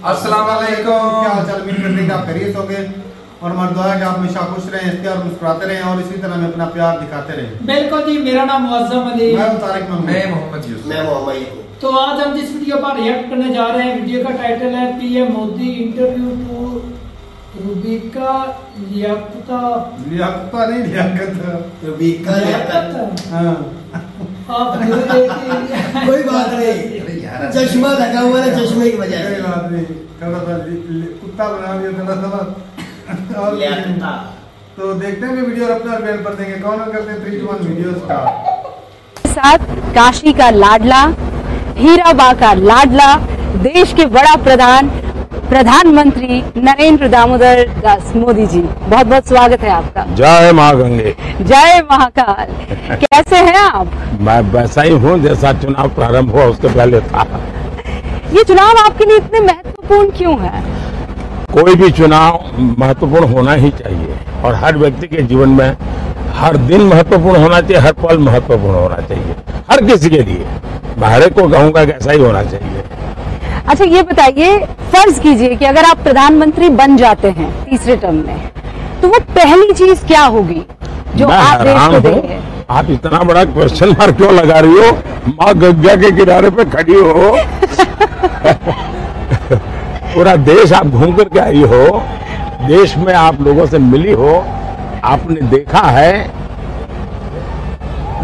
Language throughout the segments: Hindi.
अस्सलाम वालेकुम। क्या हाल चाल? उम्मीद करते हैं कि आप खैरियत होंगे और हमारी दुआ है कि आप हमेशा खुश रहें, हंसते और मुस्कुराते रहें और इसी तरह में अपना प्यार दिखाते रहें। बिल्कुल जी, मेरा नाम मुअज्जम अली, मैं तारिक महमूद, मैं मोहम्मद यूसुफ, मैं मोहम्मद यूसुफ। तो आज हम जिस वीडियो पर रिएक्ट करने जा रहे हैं, वीडियो का टाइटल है PM Modi interview to Rubika Liyaquat. Liyaquat नहीं, लियाकत। रुबिका लियाकत। हाँ। आप कोई बात नहीं, चश्मा लगा हुआ है, चश्मे की वजह कोई से। बात नहीं, थोड़ा सा कुत्ता बना दिया थोड़ा सा और लियाकत। तो देखते हैं कि वीडियो और अपना रिवेल पर देंगे। कौन करते हैं 3 2 1 वीडियो स्टार्ट। साथ काशी का लाडला, हीराबा का लाडला, देश के बड़ा प्रधानमंत्री नरेंद्र दामोदर दास मोदी जी, बहुत बहुत स्वागत है आपका। जय माँ गंगे। जय महाकाल। कैसे हैं आप? मैं वैसा ही हूँ जैसा चुनाव प्रारंभ हुआ उसके पहले था। ये चुनाव आपके लिए इतने महत्वपूर्ण क्यों है? कोई भी चुनाव महत्वपूर्ण होना ही चाहिए और हर व्यक्ति के जीवन में हर दिन महत्वपूर्ण होना चाहिए, हर पल महत्वपूर्ण होना चाहिए, हर किसी के लिए। मैं हर एक को कहूँगा कि ऐसा ही होना चाहिए। अच्छा ये बताइए, फर्ज कीजिए कि अगर आप प्रधानमंत्री बन जाते हैं तीसरे टर्म में, तो वो पहली चीज क्या होगी जो मैं आप देश हैरान को हूँ, देंगे? आप इतना बड़ा क्वेश्चन मार्क क्यों लगा रही हो? माँ गंगा के किनारे पे खड़ी हो पूरा देश आप घूम करके आई हो, देश में आप लोगों से मिली हो, आपने देखा है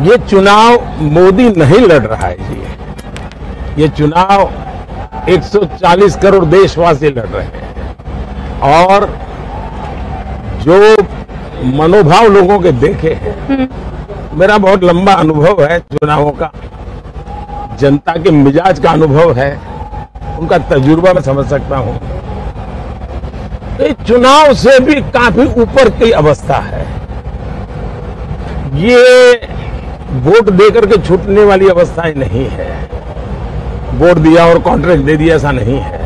ये चुनाव मोदी नहीं लड़ रहा है जी। ये चुनाव 140 करोड़ देशवासी लड़ रहे हैं और जो मनोभाव लोगों के देखे हैं, मेरा बहुत लंबा अनुभव है चुनावों का, जनता के मिजाज का अनुभव है, उनका तजुर्बा मैं समझ सकता हूं। ये चुनाव से भी काफी ऊपर की अवस्था है। ये वोट देकर के छूटने वाली अवस्था ही नहीं है। वोट दिया और कॉन्ट्रैक्ट दे दिया, ऐसा नहीं है।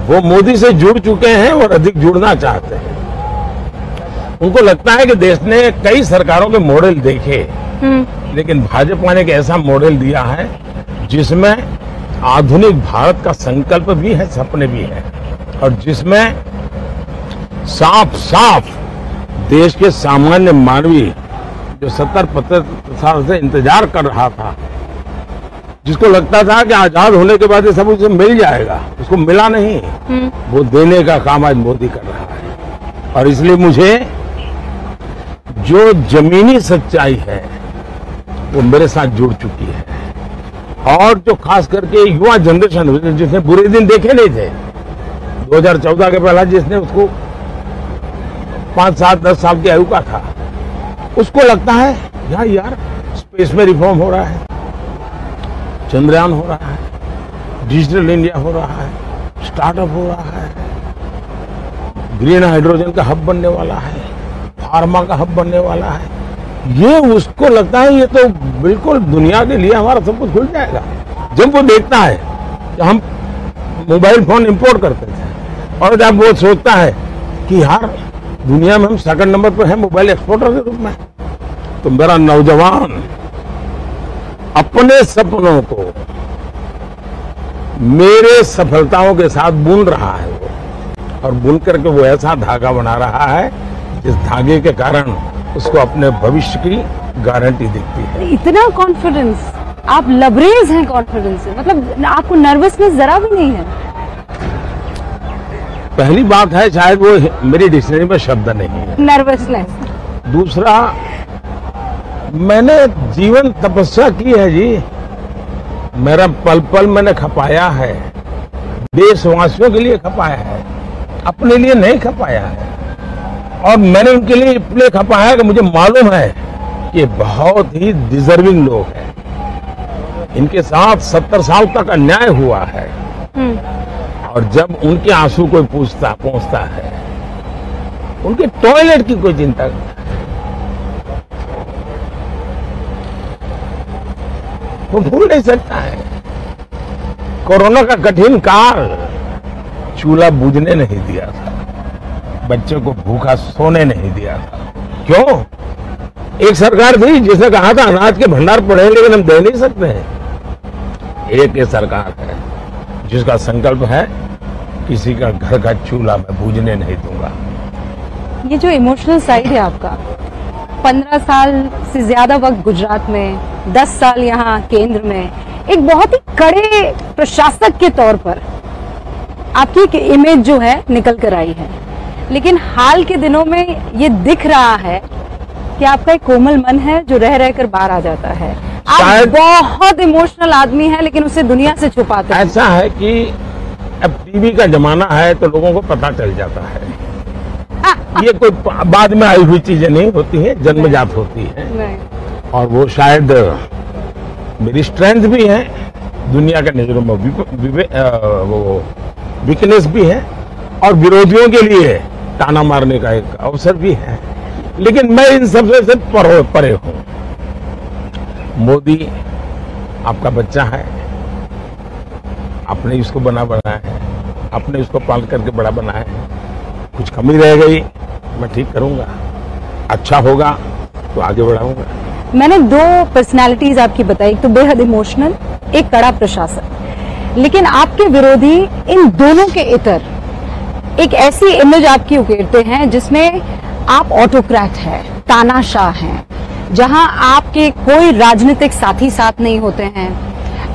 वो मोदी से जुड़ चुके हैं और अधिक जुड़ना चाहते हैं। उनको लगता है कि देश ने कई सरकारों के मॉडल देखे, लेकिन भाजपा ने एक ऐसा मॉडल दिया है जिसमें आधुनिक भारत का संकल्प भी है, सपने भी है और जिसमें साफ साफ देश के सामान्य मानवी जो 70-75 साल से इंतजार कर रहा था, जिसको लगता था कि आजाद होने के बाद ये सब उसे मिल जाएगा, उसको मिला नहीं। वो देने का काम आज मोदी कर रहा है और इसलिए मुझे जो जमीनी सच्चाई है वो मेरे साथ जुड़ चुकी है और जो खास करके युवा जनरेशन जिसने बुरे दिन देखे नहीं थे, 2014 के पहला जिसने उसको 5, 7, 10 साल की आयु का था, उसको लगता है यार स्पेस में रिफॉर्म हो रहा है, चंद्रयान हो रहा है, डिजिटल इंडिया हो रहा है, स्टार्टअप हो रहा है, ग्रीन हाइड्रोजन का हब बनने वाला है, फार्मा का हब बनने वाला है। ये उसको लगता है ये तो बिल्कुल दुनिया के लिए हमारा सब कुछ खुल जाएगा। जब वो देखता है कि हम मोबाइल फोन इंपोर्ट करते थे और जब वो सोचता है कि यार दुनिया में हम 2nd नंबर पर हैं मोबाइल एक्सपोर्टर के रूप में, तो मेरा नौजवान अपने सपनों को मेरे सफलताओं के साथ बुन रहा है वो, और बुन करके वो ऐसा धागा बना रहा है जिस धागे के कारण उसको अपने भविष्य की गारंटी दिखती है। इतना कॉन्फिडेंस, आप लबरेज हैं कॉन्फिडेंस से, मतलब आपको नर्वसनेस जरा भी नहीं है? पहली बात है शायद वो मेरी डिक्शनरी में शब्द नहीं है, नर्वसनेस। दूसरा, मैंने जीवन तपस्या की है जी, मेरा पल पल मैंने खपाया है, देशवासियों के लिए खपाया है, अपने लिए नहीं खपाया है। और मैंने उनके लिए इसलिए खपाया है कि मुझे मालूम है कि बहुत ही डिजर्विंग लोग हैं, इनके साथ 70 साल तक अन्याय हुआ है और जब उनके आंसू कोई पहुंचता है, उनके टॉयलेट की कोई चिंता नहीं, वो भूल नहीं सकता है। कोरोना का कठिन काल चूल्हा बुझने नहीं दिया था, बच्चे को भूखा सोने नहीं दिया था। क्यों? एक सरकार थी जिसने कहा था अनाज के भंडार पड़े लेकिन हम दे नहीं सकते हैं। एक ये सरकार है जिसका संकल्प है किसी का घर का चूल्हा मैं बुझने नहीं दूंगा। ये जो इमोशनल साइड है आपका, 15 साल से ज्यादा वक्त गुजरात में, 10 साल यहाँ केंद्र में, एक बहुत ही कड़े प्रशासक के तौर पर आपकी एक इमेज जो है निकल कर आई है, लेकिन हाल के दिनों में ये दिख रहा है कि आपका एक कोमल मन है जो रह रहकर बाहर आ जाता है। आप बहुत इमोशनल आदमी है लेकिन उसे दुनिया से छुपाते हैं। ऐसा है कि अब टीवी का जमाना है तो लोगों को पता चल जाता है। ये कोई बाद में आई हुई चीजें नहीं होती है, जन्मजात होती है। और वो शायद मेरी स्ट्रेंथ भी है, दुनिया के नजरों में वो वीकनेस भी है, और विरोधियों के लिए ताना मारने का एक अवसर भी है। लेकिन मैं इन सबसे से परे हूं। मोदी आपका बच्चा है, आपने इसको बनाया है, आपने इसको पाल करके बड़ा बनाया है। कुछ कमी रह गई मैं ठीक करूंगा, अच्छा होगा तो आगे बढ़ाऊंगा। मैंने 2 पर्सनालिटीज आपकी बताई, एक तो बेहद इमोशनल, एक कड़ा प्रशासक, लेकिन आपके विरोधी इन दोनों के इतर एक ऐसी इमेज आपकी उकेरते हैं जिसमें आप ऑटोक्रेट हैं, तानाशाह हैं, जहां आपके कोई राजनीतिक साथी साथ नहीं होते हैं,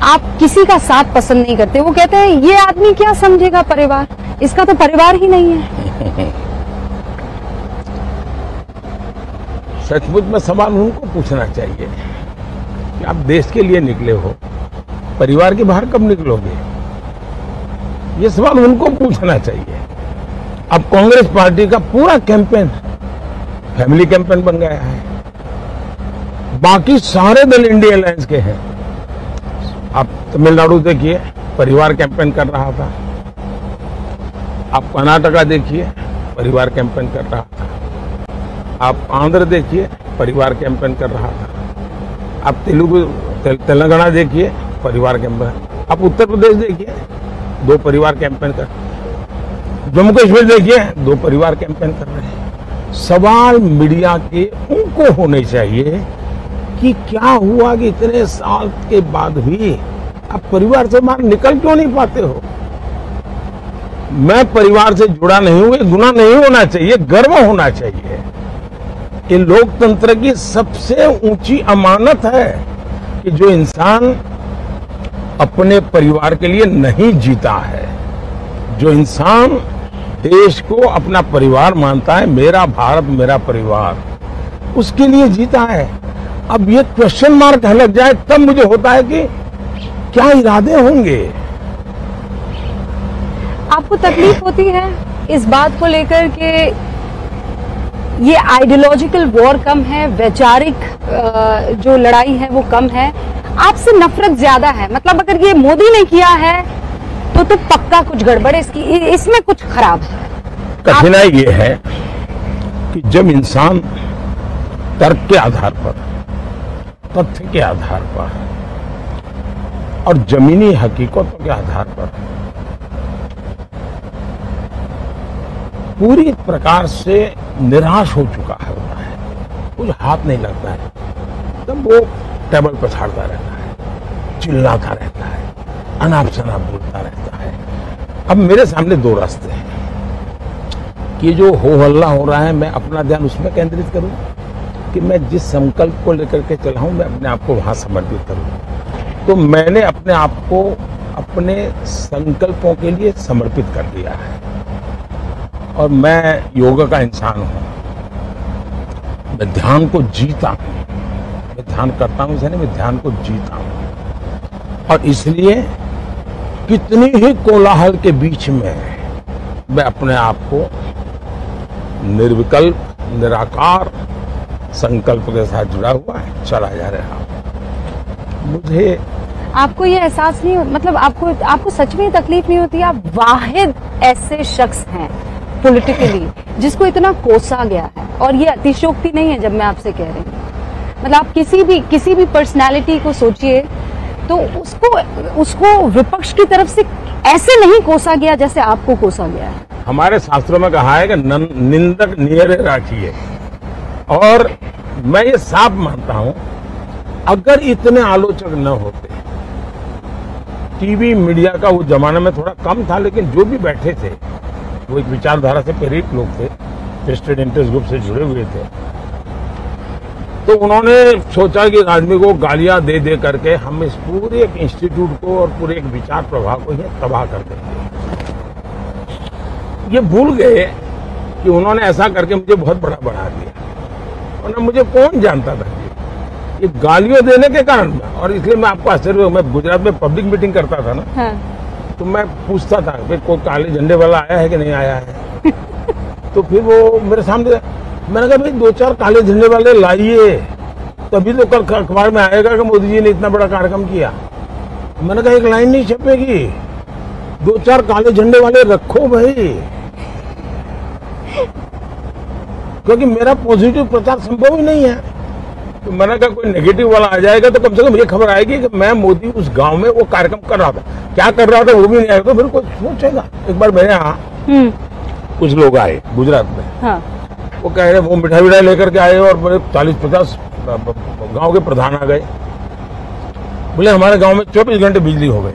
आप किसी का साथ पसंद नहीं करते। वो कहते हैं ये आदमी क्या समझेगा परिवार, इसका तो परिवार ही नहीं है। सचमुच में सवाल उनको पूछना चाहिए कि आप देश के लिए निकले हो, परिवार के बाहर कब निकलोगे? ये सवाल उनको पूछना चाहिए। अब कांग्रेस पार्टी का पूरा कैंपेन फैमिली कैंपेन बन गया है। बाकी सारे दल इंडिया अलायंस के हैं। आप तमिलनाडु देखिए, परिवार कैंपेन कर रहा था। आप कर्नाटका देखिए, परिवार कैंपेन कर रहा था। आप आंध्र देखिए, परिवार कैंपेन कर रहा था। आप तेलंगाना देखिए, परिवार कैंपेन। आप उत्तर प्रदेश देखिए, 2 परिवार कैंपेन कर। जम्मू कश्मीर देखिए, 2 परिवार कैंपेन कर रहे हैं। सवाल मीडिया के उनको होने चाहिए कि क्या हुआ कि इतने साल के बाद भी आप परिवार से बाहर निकल क्यों नहीं पाते हो? मैं परिवार से जुड़ा नहीं हूं, ये गुनाह नहीं होना चाहिए, गर्व होना चाहिए। ये लोकतंत्र की सबसे ऊंची अमानत है कि जो इंसान अपने परिवार के लिए नहीं जीता है, जो इंसान देश को अपना परिवार मानता है, मेरा भारत मेरा परिवार, उसके लिए जीता है। अब ये क्वेश्चन मार्क लग जाए तब मुझे होता है कि क्या इरादे होंगे। आपको तकलीफ होती है इस बात को लेकर कि ये आइडियोलॉजिकल वॉर कम है, वैचारिक जो लड़ाई है वो कम है, आपसे नफरत ज्यादा है? मतलब अगर ये मोदी ने किया है तो पक्का कुछ गड़बड़ है, इसमें कुछ खराब है। कठिनाई ये है कि जब इंसान तर्क के आधार पर, तथ्य के आधार पर और जमीनी हकीकतों के आधार पर पूरी प्रकार से निराश हो चुका है, होता है, कुछ हाथ नहीं लगता है, तब वो टेबल पछाड़ता रहता है, चिल्लाता रहता है, अनाप शनाप बोलता रहता है। अब मेरे सामने 2 रास्ते हैं कि जो हो हल्ला हो रहा है मैं अपना ध्यान उसमें केंद्रित करूं कि मैं जिस संकल्प को लेकर के चला हूं मैं अपने आप को वहां समर्पित करूं। तो मैंने अपने आप को अपने संकल्पों के लिए समर्पित कर दिया है और मैं योगा का इंसान हूं। मैं ध्यान को जीता हूं, मैं ध्यान करता हूं इसलिए मैं ध्यान को जीता हूं और इसलिए कितनी ही कोलाहल के बीच में मैं अपने आप को निर्विकल्प, निराकार संकल्प के साथ जुड़ा हुआ है, चला जा रहा हूं। मुझे आपको ये एहसास नहीं, मतलब आपको सच में तकलीफ नहीं होती? आप वाहिद ऐसे शख्स हैं पॉलिटिकली जिसको इतना कोसा गया है, और ये अतिशयोक्ति नहीं है जब मैं आपसे कह रही हूँ। मतलब आप किसी भी पर्सनालिटी को सोचिए तो उसको विपक्ष की तरफ से ऐसे नहीं कोसा गया जैसे आपको कोसा गया है। हमारे शास्त्रों में कहा है कि निंदक नियरे राखिए, और मैं ये साफ मानता हूं अगर इतने आलोचक न होते टीवी मीडिया का उस जमाने में थोड़ा कम था, लेकिन जो भी बैठे थे वो एक विचारधारा से प्रेरित लोग थे, वेस्टेड इंटरेस्ट ग्रुप से जुड़े हुए थे। तो उन्होंने सोचा कि आदमी को गालियां दे दे करके हम इस पूरे एक इंस्टीट्यूट को और पूरे एक विचार प्रवाह को ही तबाह कर देंगे। ये भूल गए कि उन्होंने ऐसा करके मुझे बहुत बड़ा बढ़ा दिया, वरना मुझे कौन जानता था ये गालियों देने के कारण। और इसलिए मैं आपको आश्चर्य हुआ, मैं गुजरात में पब्लिक मीटिंग करता था ना, हाँ। तो मैं पूछता था कि कोई काले झंडे वाला आया है कि नहीं आया है। तो फिर वो मेरे सामने, मैंने कहा भाई 2-4 काले झंडे वाले लाइए, तभी तो कल अखबार में आएगा कि मोदी जी ने इतना बड़ा कार्यक्रम किया। मैंने कहा एक लाइन नहीं छपेगी, 2-4 काले झंडे वाले रखो भाई, क्योंकि मेरा पॉजिटिव प्रचार संभव ही नहीं है। तो मैंने कहा कोई नेगेटिव वाला आ जाएगा तो कम से कम ये खबर आएगी कि मैं मोदी उस गांव में वो कार्यक्रम कर रहा था, क्या कर रहा था वो भी नहीं आएगा, तो फिर कोई सोचेगा। एक बार मेरे यहाँ कुछ लोग आए गुजरात में, हाँ। वो कह रहे वो मिठाई विठाई लेकर के आए और बड़े 40-50 गांव के प्रधान आ गए, बोले हमारे गांव में 24 घंटे बिजली हो गई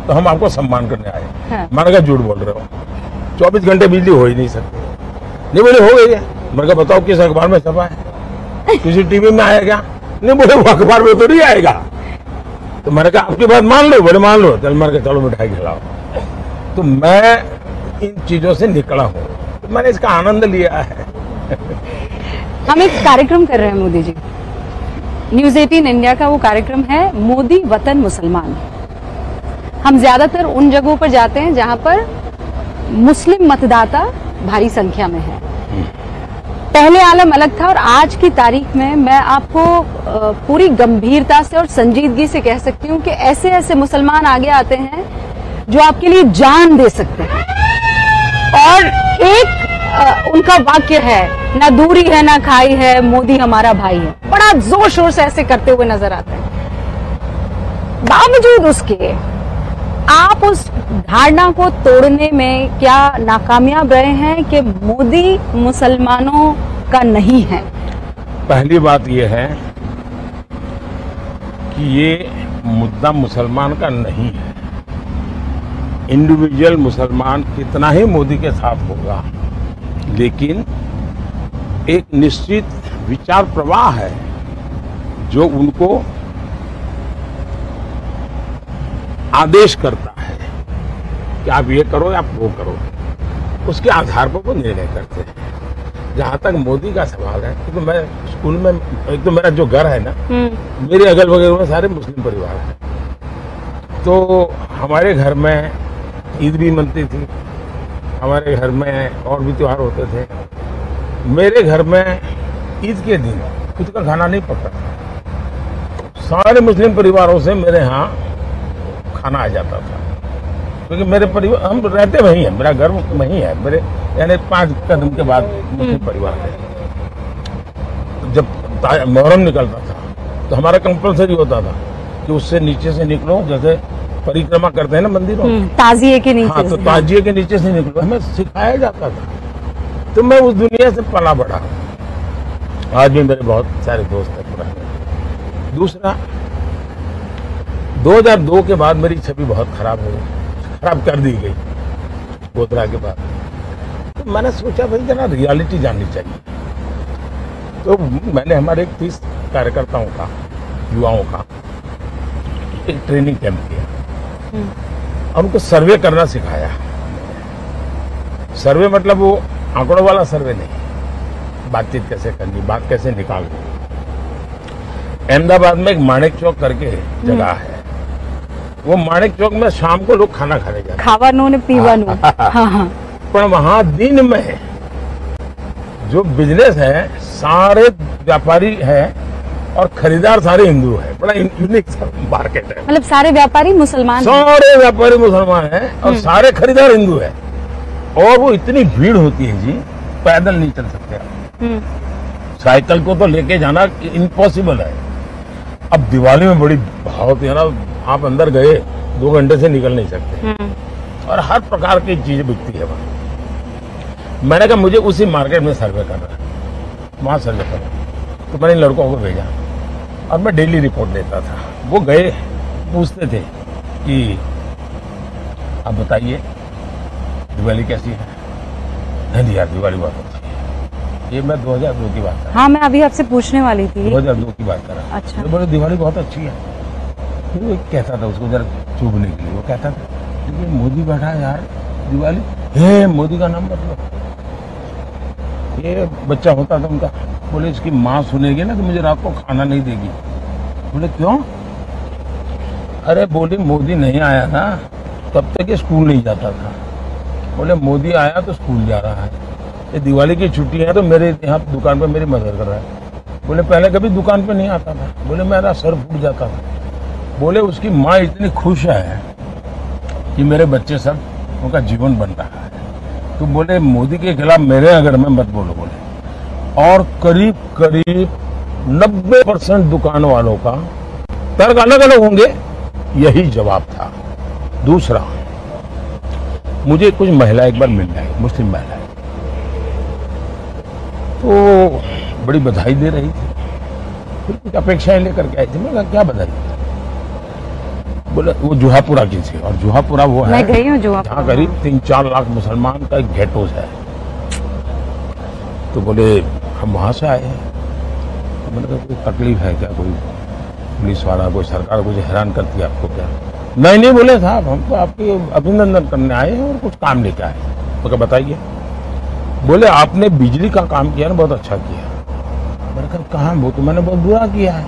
तो हम आपको सम्मान करने आए। हाँ। मैंने कहा झूठ बोल रहे हो, 24 घंटे बिजली हो ही नहीं सकती। नहीं बोले हो गई है। मैंने कहा बताओ किस अखबार में छपा है, किसी टीवी में आया क्या? नहीं बोले वो अखबार में तो नहीं आएगा। तो मैंने कहा आपकी बात मान लो, बोले मान लो। चल मैंने कहा चलो मिठाई खिलाओ। तो मैं इन चीजों से निकला हूँ, तो मैंने इसका आनंद लिया है। हम एक कार्यक्रम कर रहे हैं मोदी जी, न्यूज 18 इंडिया का वो कार्यक्रम है मोदी वतन मुसलमान। हम ज्यादातर उन जगहों पर जाते हैं जहां पर मुस्लिम मतदाता भारी संख्या में है। पहले आलम अलग था और आज की तारीख में मैं आपको पूरी गंभीरता से और संजीदगी से कह सकती हूं कि ऐसे ऐसे मुसलमान आगे आते हैं जो आपके लिए जान दे सकते हैं। और एक उनका वाक्य है, ना दूरी है ना खाई है, मोदी हमारा भाई है, बड़ा जोर शोर से ऐसे करते हुए नजर आते हैं। बावजूद उसके आप उस धारणा को तोड़ने में क्या नाकामयाब रहे हैं कि मोदी मुसलमानों का नहीं है? पहली बात यह है कि ये मुद्दा मुसलमान का नहीं है। इंडिविजुअल मुसलमान कितना ही मोदी के साथ होगा, लेकिन एक निश्चित विचार प्रवाह है जो उनको आदेश करता है कि आप ये करो या आप वो करो, उसके आधार पर वो निर्णय करते हैं। जहां तक मोदी का सवाल है, तो मैं स्कूल में, एक तो मेरा जो घर है ना, मेरे अगल बगल में सारे मुस्लिम परिवार हैं, तो हमारे घर में ईद भी मनती थी, हमारे घर में और भी त्योहार होते थे। मेरे घर में ईद के दिन खुद का खाना नहीं पकता था, सारे मुस्लिम परिवारों से मेरे यहाँ खाना आ जाता था, क्योंकि मेरे परिवार, हम रहते वहीं हैं, मेरा घर वहीं है, मेरे यानी 5 कदम के बाद मुस्लिम परिवार है। जब मुहर्रम निकलता था तो हमारा कंपल्सरी होता था कि उससे नीचे से निकलो, जैसे परिक्रमा करते हैं ना मंदिरों, ताजिए के नीचे। हाँ, तो ताजिए के नीचे से निकलो, हमें सिखाया जाता था। तो मैं उस दुनिया से पला बढ़ा। आज भी मेरे बहुत सारे दोस्त हैं पुराने। दूसरा, 2002 के बाद मेरी छवि बहुत खराब हो गई, खराब कर दी गई गोधरा के बाद। तो मैंने सोचा भाई जरा रियलिटी जाननी चाहिए, तो मैंने हमारे 30 कार्यकर्ताओं का, युवाओं का एक ट्रेनिंग कैंप किया और उनको सर्वे करना सिखाया। सर्वे मतलब वो आंकड़ों वाला सर्वे नहीं, बातचीत कैसे करनी, बात कैसे निकालनी। अहमदाबाद में एक माणिक चौक करके जगह है, वो माणिक चौक में शाम को लोग खाना खाने जाते, खावानू ने पीवानू। हाँ। पर वहां दिन में जो बिजनेस है, सारे व्यापारी हैं और खरीदार सारे हिंदू हैं। बड़ा यूनिक मार्केट है, मतलब सारे व्यापारी मुसलमान, सारे व्यापारी मुसलमान हैं और सारे खरीदार हिंदू हैं। और वो इतनी भीड़ होती है जी, पैदल नहीं चल सकते, साइकिल को तो लेके जाना इम्पॉसिबल है। अब दिवाली में बड़ी भाव होती है ना, आप अंदर गए 2 घंटे से निकल नहीं सकते और हर प्रकार की चीजें बिकती है वहां। मैंने कहा मुझे उसी मार्केट में सर्वे करना है, वहां सर्वे करना। तो मैंने लड़कों को भेजा और मैं डेली रिपोर्ट देता था। वो गए, पूछते थे कि आप बताइए दिवाली कैसी है? नहीं यार, दिवाली बहुत अच्छी है। ये मैं 2002 की बात कर रहा हूँ। हाँ, मैं अभी आपसे पूछने वाली थी। 2002 की बात कर रहा हूँ। अच्छा। तो बोले दिवाली बहुत अच्छी है। फिर वो कहता था उसको जरा चुभने के लिए, वो कहता था ये मोदी बैठा है यार, दिवाली हे मोदी का नाम मतलब। ये बच्चा होता था उनका, बोले इसकी माँ सुनेगी ना तो मुझे रात को खाना नहीं देगी। बोले क्यों? अरे बोली मोदी नहीं आया ना तब तक ये स्कूल नहीं जाता था। बोले मोदी आया तो स्कूल जा रहा है। ये दिवाली की छुट्टी है तो मेरे यहाँ दुकान पे मेरी मदद कर रहा है। बोले पहले कभी दुकान पे नहीं आता था। बोले मेरा सर फूट जाता था। बोले उसकी माँ इतनी खुश है कि मेरे बच्चे सब उनका जीवन बन रहा है। तो बोले मोदी के खिलाफ मेरे अगर मैं मत बोलो। बोले और करीब करीब 90% दुकान वालों का तर्क अलग अलग होंगे, यही जवाब था। दूसरा, मुझे कुछ महिला एक बार मिल आई, मुस्लिम महिला, तो बड़ी बधाई दे रही थी। फिर कुछ अपेक्षाएं लेकर के आई थी। मैं क्या बधाई? बोले वो जुहापुरा की थी, और जुहापुरा वो है, मैं गई हूँ जुहापुरा, जहाँ करीब 3-4 लाख मुसलमान का एक गेट हाउस है। तो बोले हम वहां से आए हैं। तो मैंने कहा कोई तकलीफ है क्या? कोई पुलिस वाला, कोई सरकार कुछ हैरान करती है आपको क्या? नहीं बोले साहब, हम तो आपके अभिनंदन करने आए हैं और कुछ काम लेके आए। तो क्या बताइए? बोले आपने बिजली का काम किया ना, बहुत अच्छा किया। मैंने कहा कहाँ? वो तो मैंने बहुत बुरा किया है।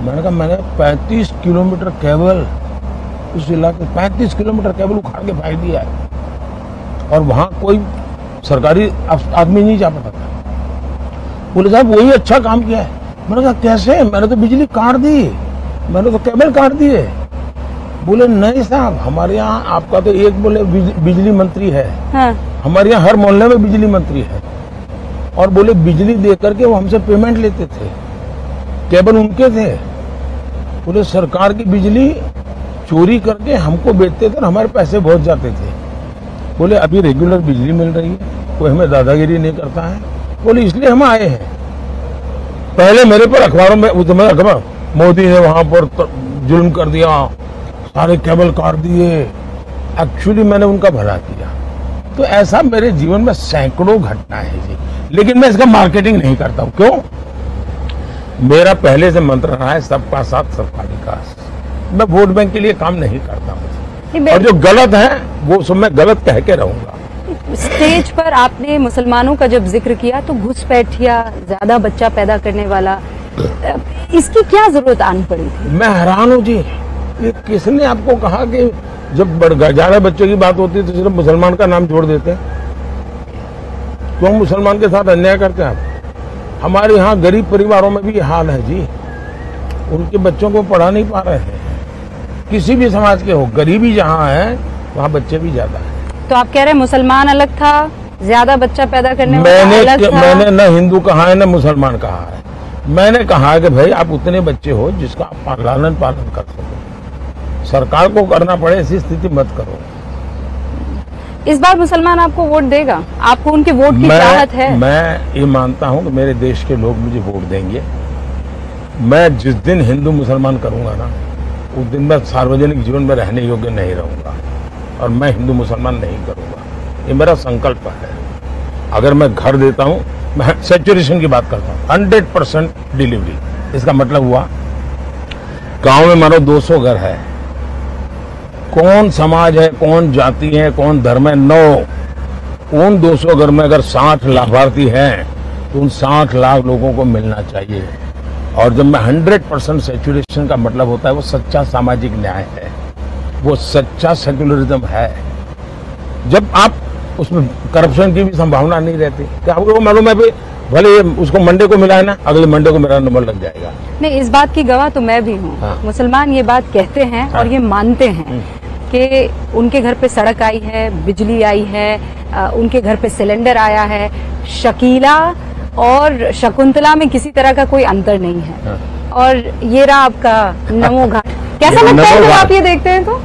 मैंने कहा मैंने 35 किलोमीटर केबल, उस इलाके 35 किलोमीटर केबल उखाड़ के फेंक दिया है, और वहां कोई सरकारी आदमी नहीं जा पाता था। बोले साहब वही अच्छा काम किया है। मैंने कहा कैसे? मैंने तो बिजली काट दी, मैंने तो केबल काट दिए। बोले नहीं साहब, हमारे यहाँ आपका तो एक बोले बिजली मंत्री है। हाँ। हमारे यहाँ हर मोहल्ले में बिजली मंत्री है, और बोले बिजली दे करके वो हमसे पेमेंट लेते थे, केबल उनके थे। बोले सरकार की बिजली चोरी करके हमको बेचते थे और हमारे पैसे बहुत जाते थे। बोले अभी रेगुलर बिजली मिल रही है, कोई हमें दादागिरी नहीं करता है। बोले इसलिए हम आए हैं। पहले मेरे पर अखबारों में अखबार मोदी ने वहां पर जुल्म कर दिया, सारे केबल काट दिए। एक्चुअली मैंने उनका भला किया। तो ऐसा मेरे जीवन में सैकड़ों घटना है जी, लेकिन मैं इसका मार्केटिंग नहीं करता हूं। क्यों? मेरा पहले से मंत्र रहा है सबका साथ सबका विकास। मैं वोट बैंक के लिए काम नहीं करता हूँ, और जो गलत है वो सब मैं गलत कह के रहूंगा। स्टेज पर आपने मुसलमानों का जब जिक्र किया तो घुसपैठिया, ज्यादा बच्चा पैदा करने वाला, इसकी क्या जरूरत आनी पड़ी थी? मैं हैरान हूँ जी, ये किसने आपको कहा कि जब ज्यादा बच्चों की बात होती है तो सिर्फ मुसलमान का नाम जोड़ देते हैं? क्यों मुसलमान के साथ अन्याय करते हैं आप? हमारे यहाँ गरीब परिवारों में भी हाल है जी, उनके बच्चों को पढ़ा नहीं पा रहे हैं। किसी भी समाज के हो, गरीबी जहाँ है वहाँ बच्चे भी ज्यादा है। तो आप कह रहे हैं मुसलमान अलग था, ज्यादा बच्चा पैदा करने वाला अलग था? मैंने न हिंदू कहा है न मुसलमान कहा है। मैंने कहा कि भाई आप उतने बच्चे हो जिसका आप लालन पालन कर सको। सरकार को करना पड़े ऐसी स्थिति मत करो। इस बार मुसलमान आपको वोट देगा? आपको उनके वोट की चाहत है? मैं ये मानता हूँ कि मेरे देश के लोग मुझे वोट देंगे। मैं जिस दिन हिंदू मुसलमान करूंगा ना, उस दिन मैं सार्वजनिक जीवन में रहने योग्य नहीं रहूंगा, और मैं हिंदू मुसलमान नहीं करूंगा। ये मेरा संकल्प है। अगर मैं घर देता हूं, मैं सैचुरेशन की बात करता हूं, 100% डिलीवरी। इसका मतलब हुआ गांव में मानो 200 घर है, कौन समाज है, कौन जाति है, कौन धर्म है, 9। उन 200 घर में अगर 60 लाभार्थी हैं तो उन 60 लाख लोगों को मिलना चाहिए। और जब मैं 100% सैचुरेशन का मतलब होता है वो सच्चा सामाजिक न्याय है, वो सच्चा सेक्युलरिज्म है। जब आप उसमें करप्शन की भी संभावना नहीं रहती, कि आपको मालूम है भले उसको मंडे को मिला है ना, अगले मंडे को मेरा नंबर लग जाएगा। नहीं, इस बात की गवाह तो मैं भी हूँ। हाँ। मुसलमान ये बात कहते हैं और ये मानते हैं कि उनके घर पे सड़क आई है, बिजली आई है, उनके घर पे सिलेंडर आया है। शकीला और शकुंतला में किसी तरह का कोई अंतर नहीं है। हाँ। और ये रहा आपका नमो घाट। कैसा लगता है जब आप ये देखते हैं तो?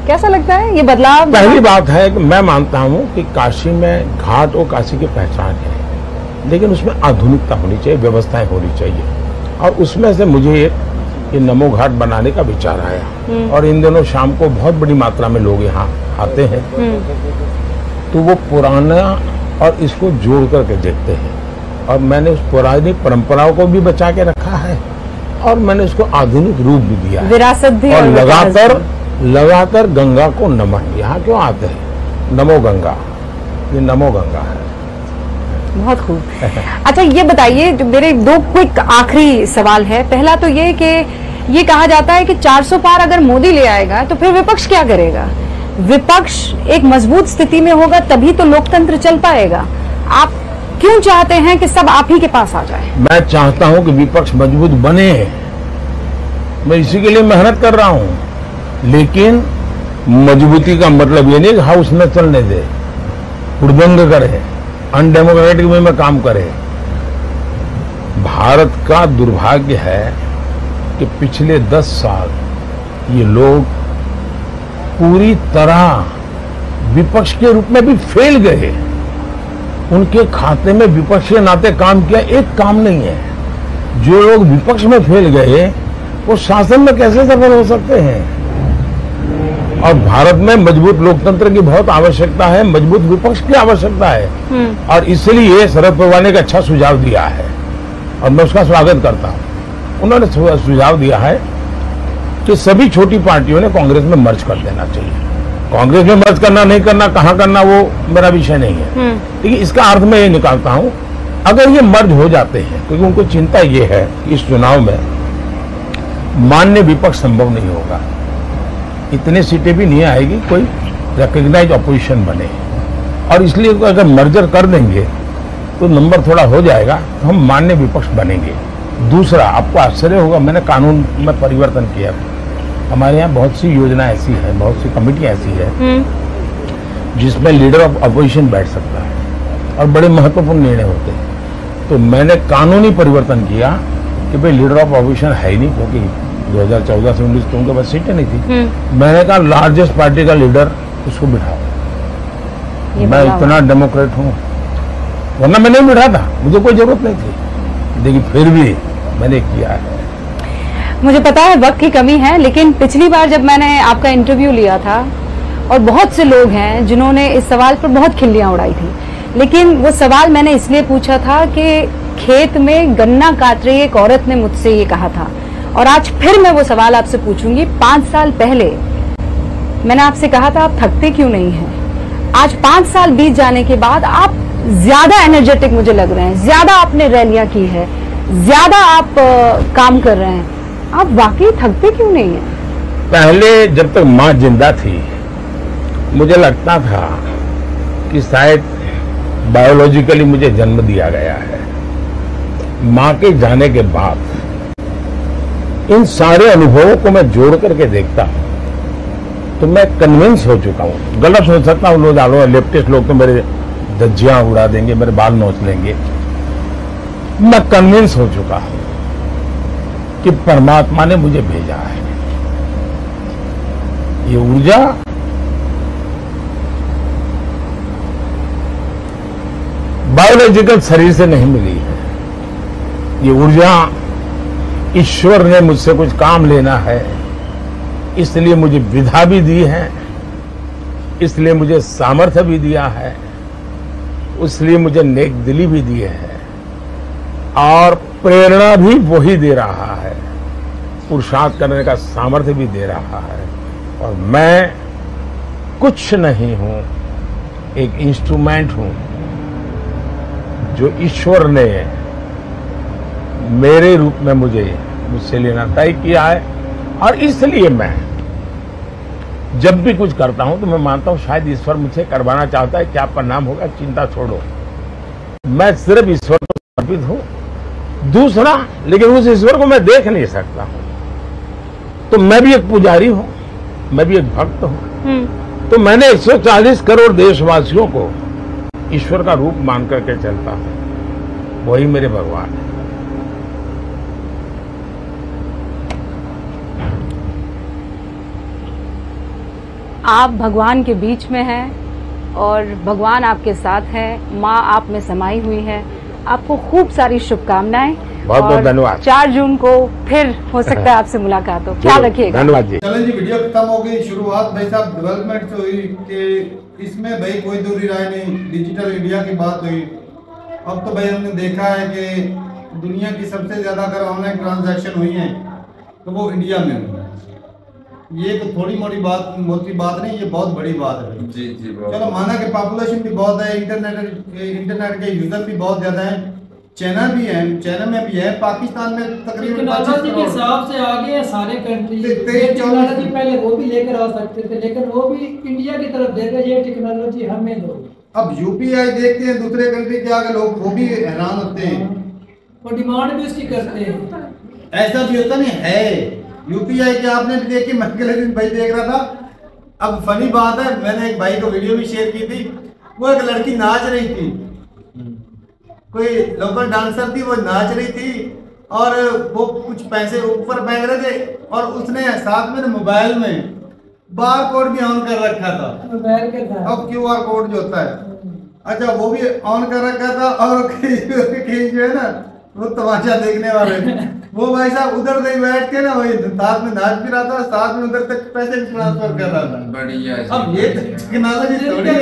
कैसा लगता है ये बदलाव? पहली बात है कि मैं मानता हूँ कि काशी में घाट और काशी की पहचान है, लेकिन उसमें आधुनिकता होनी चाहिए, व्यवस्थाएं होनी चाहिए। और उसमें से मुझे एक ये नमो घाट बनाने का विचार आया। और इन दिनों शाम को बहुत बड़ी मात्रा में लोग यहाँ आते हैं, तो वो पुराना और इसको जोड़ करके देखते हैं। और मैंने उस पुरानी परंपराओं को भी बचा के रखा है और मैंने उसको आधुनिक रूप भी दिया है, विरासत भी। और लगातार गंगा को नमन। यहाँ क्यों आते हैं? नमो गंगा, ये नमो गंगा है। बहुत खूब। अच्छा, ये बताइए, जो मेरे दो क्विक आखिरी सवाल है। पहला तो ये कि ये कहा जाता है कि 400 पार अगर मोदी ले आएगा तो फिर विपक्ष क्या करेगा? विपक्ष एक मजबूत स्थिति में होगा तभी तो लोकतंत्र चल पाएगा। आप क्यों चाहते हैं कि सब आप ही के पास आ जाए? मैं चाहता हूं कि विपक्ष मजबूत बने, मैं इसी के लिए मेहनत कर रहा हूं। लेकिन मजबूती का मतलब ये नहीं कि हाउस न चलने दे, हुड़दंग करे, अनडेमोक्रेटिक वे में काम करे। भारत का दुर्भाग्य है कि पिछले 10 साल ये लोग पूरी तरह विपक्ष के रूप में भी फेल गए। उनके खाते में विपक्ष के नाते काम किया एक काम नहीं है। जो लोग विपक्ष में फेल गए वो शासन में कैसे सफल हो सकते हैं? और भारत में मजबूत लोकतंत्र की बहुत आवश्यकता है, मजबूत विपक्ष की आवश्यकता है। और इसलिए शरद पवार ने एक अच्छा सुझाव दिया है और मैं उसका स्वागत करता हूं। उन्होंने सुझाव दिया है कि सभी छोटी पार्टियों ने कांग्रेस में मर्ज कर देना चाहिए। कांग्रेस में मर्ज करना नहीं करना, कहां करना, वो मेरा विषय नहीं है। लेकिन इसका अर्थ मैं ये निकालता हूं, अगर ये मर्ज हो जाते हैं, क्योंकि उनको चिंता ये है कि इस चुनाव में मान्य विपक्ष संभव नहीं होगा, इतने सीटें भी नहीं आएगी कोई रिकॉग्नाइज अपोजिशन बने। और इसलिए अगर मर्जर कर देंगे तो नंबर थोड़ा हो जाएगा, तो हम मान्य विपक्ष बनेंगे। दूसरा, आपको आश्चर्य होगा, मैंने कानून में परिवर्तन किया। हमारे यहाँ बहुत सी योजना ऐसी है, बहुत सी कमेटियां ऐसी है जिसमें लीडर ऑफ अपोजिशन बैठ सकता है और बड़े महत्वपूर्ण निर्णय होते हैं। तो मैंने कानूनी परिवर्तन किया कि भाई लीडर ऑफ अपोजिशन है ही नहीं, क्योंकि 2014 से 19 तो उनके पास सीटें नहीं थी। मैंने कहा लार्जेस्ट पार्टी का लीडर उसको बिठाओ। मैं इतना डेमोक्रेट हूँ, वरना मैं नहीं बिठाता, मुझे कोई जरूरत नहीं थी, लेकिन फिर भी मैंने किया है। मुझे पता है वक्त की कमी है, लेकिन पिछली बार जब मैंने आपका इंटरव्यू लिया था और बहुत से लोग हैं जिन्होंने इस सवाल पर बहुत खिल्लियां उड़ाई थी, लेकिन वो सवाल मैंने इसलिए पूछा था कि खेत में गन्ना काट रही एक औरत ने मुझसे ये कहा था। और आज फिर मैं वो सवाल आपसे पूछूंगी। 5 साल पहले मैंने आपसे कहा था आप थकते क्यों नहीं हैं? आज 5 साल बीत जाने के बाद आप ज्यादा एनर्जेटिक मुझे लग रहे हैं, ज्यादा आपने रैलियां की है, ज्यादा आप काम कर रहे हैं। आप वाकई थकते क्यों नहीं हैं? पहले जब तक माँ जिंदा थी मुझे लगता था कि शायद बायोलॉजिकली मुझे जन्म दिया गया है। माँ के जाने के बाद इन सारे अनुभवों को मैं जोड़ करके देखता हूं तो मैं कन्विंस हो चुका हूं। गलत हो सकता हूं, लोग लेफ्टिस्ट लोग तो मेरे धज्जियां उड़ा देंगे, मेरे बाल नोच लेंगे। मैं कन्विंस हो चुका हूं कि परमात्मा ने मुझे भेजा है। ये ऊर्जा बायोलॉजिकल शरीर से नहीं मिली है। ये ऊर्जा ईश्वर ने मुझसे कुछ काम लेना है, इसलिए मुझे विधा भी दी है, इसलिए मुझे सामर्थ्य भी दिया है, इसलिए मुझे नेक दिली भी दी है और प्रेरणा भी वही दे रहा है, पुरुषार्थ करने का सामर्थ्य भी दे रहा है। और मैं कुछ नहीं हूं, एक इंस्ट्रूमेंट हूं जो ईश्वर ने मेरे रूप में मुझसे लेना तय किया है। और इसलिए मैं जब भी कुछ करता हूं तो मैं मानता हूं शायद ईश्वर मुझसे करवाना चाहता है, क्या परिणाम होगा चिंता छोड़ो, मैं सिर्फ ईश्वर को समर्पित हूं। दूसरा, लेकिन उस ईश्वर को मैं देख नहीं सकता हूं, तो मैं भी एक पुजारी हूं, मैं भी एक भक्त हूं। तो मैंने 140 करोड़ देशवासियों को ईश्वर का रूप मान करके चलता हूं, वही मेरे भगवान है। आप भगवान के बीच में हैं और भगवान आपके साथ है, माँ आप में समाई हुई है। आपको खूब सारी शुभकामनाएं। बहुत बहुत धन्यवाद। 4 जून को फिर हो सकता है आपसे मुलाकात हो, ख्याल रखिएगा। धन्यवाद जी। चलें जी, वीडियो खत्म हो गई। शुरुआत भाई साहब डेवलपमेंट से हुई कि इसमें भाई कोई दूरी राय नहीं, डिजिटल इंडिया की बात हुई। अब तो भाई हमने देखा है कि दुनिया की सबसे ज्यादा अगर ऑनलाइन ट्रांजैक्शन हुई है तो वो इंडिया में हुई। ये तो थोड़ी मोटी बात नहीं, ये बहुत बड़ी बात है जी जी। चलो माना कि पॉपुलेशन भी बहुत है, इंटरनेट के यूजर भी बहुत ज्यादा है, चाइना भी है, चाइना में भी है, पाकिस्तान में तकरीबन टेक्नोलॉजी के हिसाब से आगे है सारे कंट्री। टेक्नोलॉजी पहले वो भी लेकर आ सकते थे, लेकिन वो भी इंडिया की तरफ देख रहे, ये टेक्नोलॉजी हमें दो। अब यूपीआई देखते हैं दूसरे कंट्री के आगे, लोग वो भी हैरान होते हैं, वो डिमांड भी उसकी करते हैं। ऐसा भी होता नहीं है। यूपीआई के आपने भी देखी, मैं अगले दिन भाई देख रहा था। अब फनी बात है, मैंने एक भाई को वीडियो भी शेयर की थी, वो एक लड़की नाच रही थी, कोई लोकल डांसर थी, वो नाच रही थी और वो कुछ पैसे ऊपर फेंक रहे थे और उसने साथ में मोबाइल में बार कोड भी ऑन कर रखा था। अब QR कोड जो होता है, अच्छा वो भी ऑन कर रखा था। और जो है ना वो तमाशा देखने वाले वो भाई साहब उधर से बैठ के ना वही साथ में नाच भी रहा था, साथ में उधर तक पैसे भी ट्रांसफर कर रहा था। बढ़िया। अब ये टेक्नोलॉजी थोड़ी है।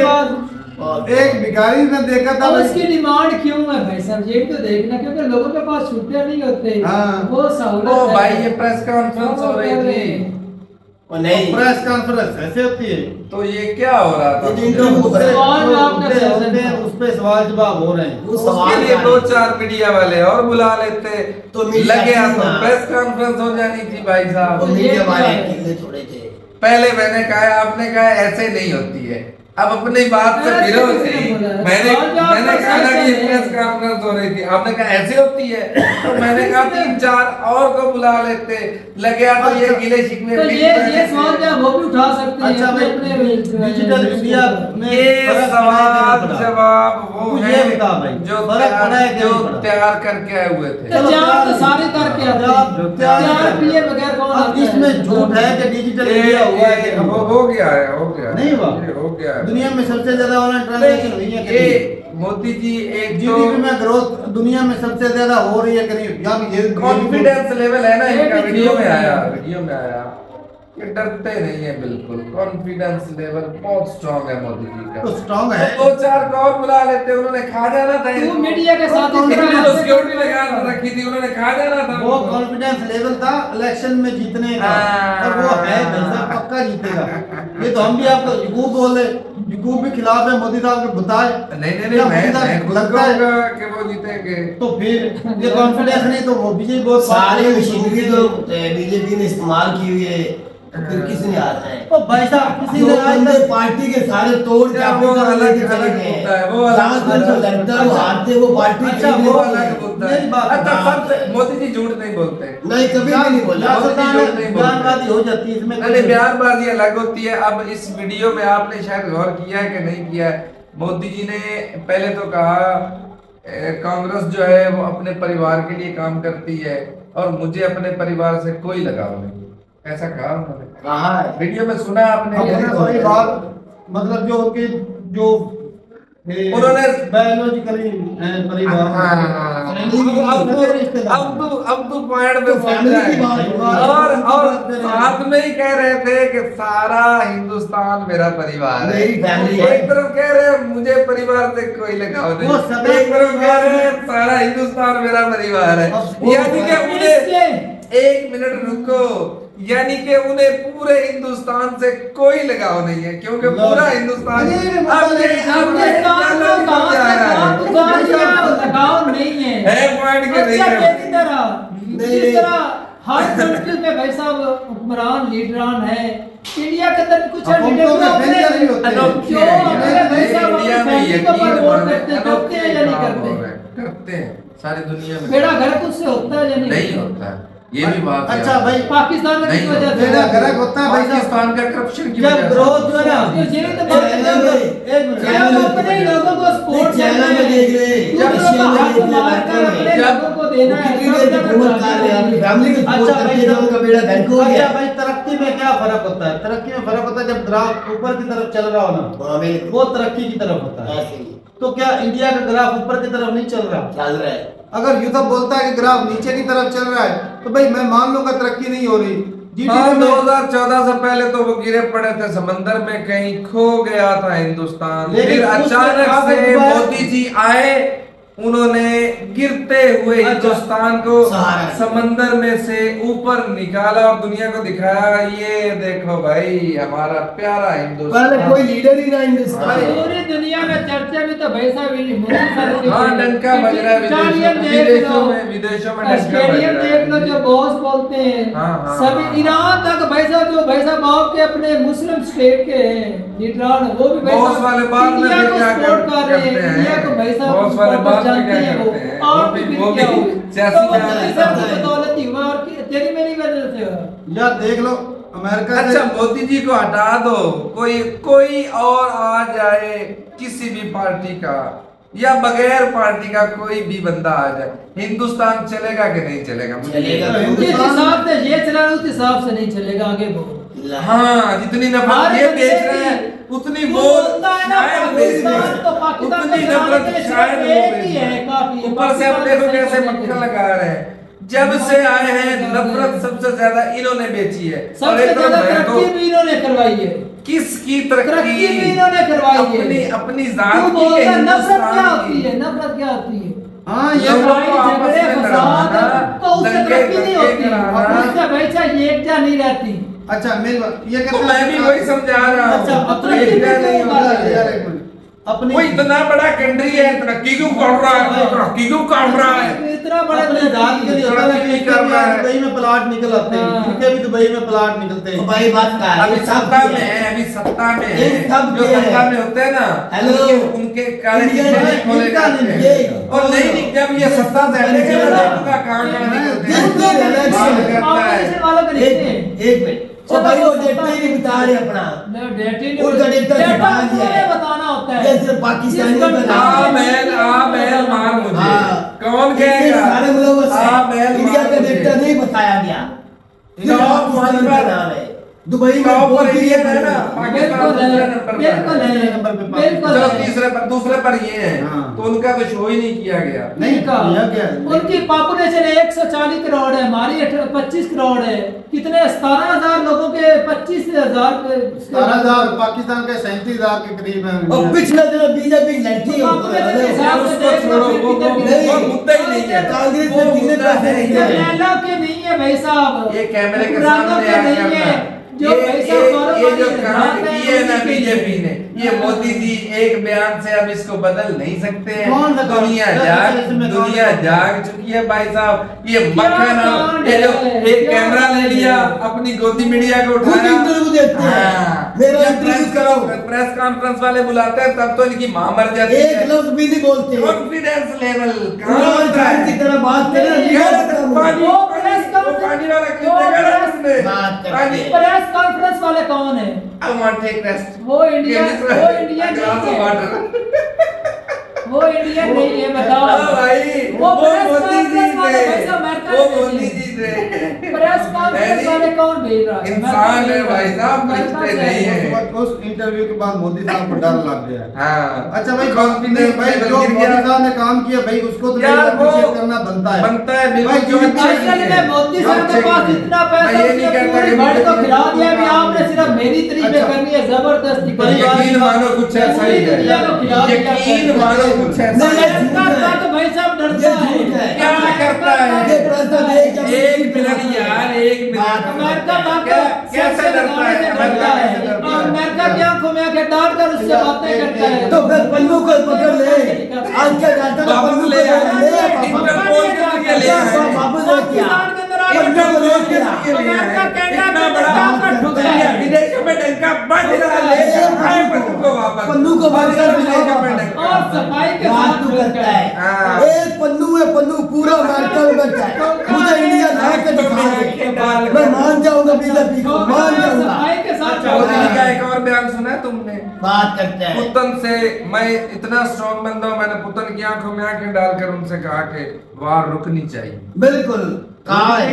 एक भिखारी ने देखा था, उसकी डिमांड क्यों है भाई साहब, ये तो देखना, क्योंकि लोगों के पास छुट्टियां नहीं होते। वो सहूलत है। भाई ये प्रेस कॉन्फ्रेंस हो रही थी, नहीं प्रेस कॉन्फ्रेंस ऐसे होती है, तो ये क्या हो रहा था? उस पे सवाल जवाब हो रहे हैं, उसके लिए 2-4 मीडिया वाले और बुला लेते तो लगे तो प्रेस कॉन्फ्रेंस हो जानी थी भाई साहब। पहले मैंने कहा, आपने कहा ऐसे नहीं होती है, अब अपनी बात से विरोध थी। मैंने कहा ना कि प्रेस कॉन्फ्रेंस हो रही थी, आपने कहा ऐसे होती है, तो मैंने कहा 3-4 और को बुला लेते, लगे तो ये गिले शिकवे ये सवाल क्या वो भी उठा सकते हैं। अच्छा डिजिटल इंडिया में ये सवाल जवाब वो है जो तैयार करके आए हुए थे, तैयार तो सारे करके तैयार किए बगैर कौन। अब इसमें झूठ है कि डिजिटल इंडिया हुआ है, हो गया है नहीं हुआ, हो गया है। दुनिया में सबसे ज्यादा ऑनलाइन ट्रांजैक्शन हुई है। मोदी जी एक जीडीपी में ग्रोथ दुनिया में सबसे ज्यादा हो रही है करीब, या ये कॉन्फिडेंस लेवल है ना इनका। वीडियो में आया ये डरते नहीं है बिल्कुल, कॉन्फिडेंस लेवल बहुत स्ट्रांग है मोदी जी का, तो स्ट्रांग है। 2-4 को और बुला लेते, उन्होंने खा जाना था। तू मीडिया के साथ सिक्योरिटी लगा रखी थी, उन्होंने खा जाना था। वो कॉन्फिडेंस लेवल था इलेक्शन में जीतने का, और वो है भाई पक्का जीतेगा। ये तो हम भी आपको यकूब बोले, यकूब भी खिलाफ है मोदी साहब के, बताए नहीं मैं लगता है कि वो जीतेंगे। तो फिर ये कॉन्फिडेंस नहीं तो वो बीजेपी बहुत सारी मशीनरी तो बीजेपी ने इस्तेमाल की हुई है, फिर किसने आता है? ओ भाई साहब किसी ने आज पार्टी के सारे तोड़ चाबी लेके चले गए हैं, वो अलग लगता है, वो हारते वो पार्टी अच्छा वो अलग मुद्दा है। अच्छा मोदी जी झूठ नहीं बोलते, नहीं कभी भी नहीं बोला, बयानबाजी हो जाती है इसमें, नहीं बयानबाजी अलग होती है। अब इस वीडियो में आपने शायद गौर किया है कि नहीं किया है, मोदी जी ने पहले तो कहा कांग्रेस जो है वो अपने परिवार के लिए काम करती है और मुझे अपने परिवार से कोई लगाव नहीं, ऐसा कहा उन्होंने। कहा वीडियो में सुना आपने? वही बात, मतलब जो उनके जो उन्होंने बायोलॉजिकली परिवार, अब तो पॉइंट पे और साथ में ही कह रहे थे कि सारा हिंदुस्तान मेरा परिवार है। एक तरफ कह रहे मुझे परिवार से कोई लगाव नहीं, एक तरफ कह रहे सारा हिंदुस्तान मेरा परिवार है। यानी कि उन्हें 1 मिनट रुको, यानी कि उन्हें पूरे हिंदुस्तान से कोई लगाव नहीं है, क्योंकि पूरा हिंदुस्तान लगाव नहीं है पॉइंट के नहीं है। हर कंट्री में भाई साहब हुक्मरान लीडरान है, इंडिया के अंदर कुछ करते हैं सारी दुनिया में, मेरा घर कुछ से होता है या नहीं होता है, ये भी बात है। अच्छा भाई पाकिस्तान में किस वजह से मेरा घर होता है भाई, पाकिस्तान का करप्शन की जब ग्रोथ जो है ना, अपने लोगों को सपोर्ट चाइना में देख रहे, अच्छा भाई तरक्की में क्या फर्क होता है? तरक्की में फर्क होता है जब ग्राफ ऊपर की तरफ चल रहा हो ना, वो तरक्की की तरफ होता है। तो क्या इंडिया का ग्राफ ऊपर की तरफ नहीं चल रहा? चल रहा है। अगर यूसुफ बोलता है कि ग्राफ नीचे की तरफ चल रहा है तो भाई मैं मान लूंगा तरक्की नहीं हो रही। 2014 से पहले तो वो गिरे पड़े थे समंदर में, कहीं खो गया था हिंदुस्तान। फिर अचानक से मोदी जी आए, उन्होंने गिरते हुए हिंदुस्तान को समंदर में से ऊपर निकाला और दुनिया को दिखाया, ये देखो भाई हमारा प्यारा हिंदुस्तान। पहले कोई लीडर ही ना हिंदुस्तान, पूरी दुनिया में चर्चा भी तो भाई साहब हाँ डंका बज रहा है विदेशों में ऑस्ट्रेलियन देख लो जो बॉस बोलते हैं, सभी ईरान तक भाई साहब जो भाई साहब बाप के अपने मुस्लिम स्टेट के लीडर वो भी भाई बॉस वाले बात में इंडिया को क्या सपोर्ट कर रहे हैं, इंडिया को भाई साहब बॉस वाले बात में क्या हैं करते हैं, और भी क्या हो सियासी बदौलत ही हुआ और तेरी मेरी वजह से हुआ। यार देख लो अमेरिका। अच्छा मोदी जी को हटा दो, कोई और आ जाए किसी भी पार्टी का या बगैर पार्टी का कोई भी बंदा आ जाए, हिंदुस्तान चलेगा कि नहीं चलेगा? जिस हिसाब से ये चला उस हिसाब से नहीं चलेगा आगे वो। हाँ जितनी नफरत ये बेच रहे हैं उतनी वो शायद बेच रहे हैं, उतनी नफरत शायद वो बेच रहे हैं। ऊपर से अब देखो कैसे मक्खन लगा रहे हैं, जब से आए हैं नफरत सबसे ज्यादा इन्होंने बेची है। सबसे ज्यादा तरक्की भी इन्होंने करवाई है। किसकी तरक्की भी इन्होंने करवाई है? अपनी जात की है। नफरत क्या होती है? नफरत क्या होती है? हाँ ये झगड़े फसाद तो उससे तरक्की नहीं होती, उससे भाईचा एकता नहीं रहती। अच्छा मेरी बात ये तो मैं भी वही समझा रहा हूँ। अच्छा अपनी वो इतना बड़ा कंट्री है, तरक्की क्यों कर रहा है? तरक्की क्यों कर रहा है? इतना बड़ा जात के लिए होता है कि दुबई में प्लाट निकल आते हैं, इनके भी दुबई में प्लाट निकलते हैं। भाई बात का अभी सत्ता में है, अभी सत्ता में है, जो सत्ता में होते हैं ना उनके काले चिट्ठे खोले जाते हैं और नहीं जब ये सत्ता से हटेगा तो कहाँ निकलते हैं। एक मिनट और भाई वो डेटा ही नहीं बता रहे अपना, उनका डेटा छुपा दिया बताना होता है। जैसे पाकिस्तानी महल मार मुझे कौन कहेगा? सारे मतलब इंडिया का डेटा नहीं बताया गया। दुबई में है ना तीसरे पर दूसरे पर ये है तो उनका तो शो ही नहीं किया गया। नहीं क्या उनकी पॉपुलेशन 140 करोड़ है, हमारी 25 करोड़ है। कितने 17,000 लोगों के 25,000 17,000 पाकिस्तान के 37,000 के करीब है। और पिछले दिनों बीजेपी लड़की छोड़ो वो मुद्दा ही नहीं है। कांग्रेस में कितने पैसे नहीं है भाई साहब, ये कैमरे के सामने नहीं है। जो ये जो काम की है ना बीजेपी ने, ये मोदी जी एक बयान से अब इसको बदल नहीं सकते हैं। दुनिया जाग चुकी है भाई साहब। ये मक्खन ये जो एक कैमरा ले लिया अपनी गोदी मीडिया को उठाया, प्रेस कॉन्फ्रेंस वाले बुलाते हैं तब तो इनकी मां मर जाती है। एक लफ्ज भी नहीं बोलते। कॉन्फिडेंस लेवल की तरह बात प्रेस कॉन्फ्रेंस वाले कौन है? वो इंडिया वो इंडियन नहीं है, बताओ भाई। वो मोदी जी थे। प्रेस कॉन्फ्रेंस वाले कौन भेज रहा है? इंसान है भाई साहब, रिश्ते नहीं है। उस इंटरव्यू के बाद मोदी साहब को डर लग गया। हाँ अच्छा भाई कॉन्फिडेंस भाई जो मोदी साहब ने काम किया भाई उसको तो अप्रिशिएट करना बनता है बिल्कुल। जो मोदी साहब के पास इतना पैसा वर्ल्ड को खिला दिया भी आपने सिर्फ मेरी तरीफे करनी है जबरदस्ती। यकीन मानो कुछ ऐसा ही है, यकीन मानो कुछ ऐसा तो भाई साहब डरता है। क्या करता है? एक मिनट यार, एक मिनट। अमेरिका कैसे डरता है? अमेरिका की आंखों में आके डांट कर उससे बातें करता है। तो फिर पन्नू को पकड़ ले, आज क्या डांटा तो पन्नू ले इंटरपोल के लिए ले वापस रख किया विदेशों में डंका बज रहा है, पन्नू को और सफाई के साथ करता है। एक पन्नू है, पन्नू पूरा अमेरिका में बैठा है। मुझे इंडिया ला के दिखा, मैं मान जाऊंगा बीजेपी को, मान जाऊंगा। सफाई के साथ मोदी का एक और बयान सुना है तुमने? बात करते हैं पुतन से, मैं इतना स्ट्रॉन्ग बंदा हूं, मैंने पुतन की आंखों में आंखें डालकर उनसे कहा कि वार रुकनी चाहिए। बिल्कुल कहा है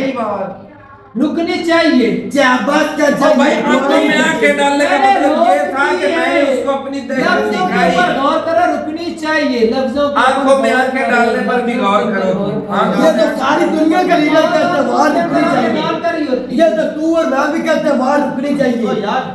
रुकनी चाहिए। क्या बात का भाई आंखों में आंखें डालने का मतलब ये था कि मैंने उसको अपनी दहशत दिखाई। गौर करो, रुकनी चाहिए। चाहिए, लफ्जों आंखों में आंखें डालने पर भी गौर करो। ये तो सारी दुनिया का लीडर कहते हैं वहां रुकनी चाहिए। ये तो तू और मैं भी कहते हैं वहां रुकनी चाहिए।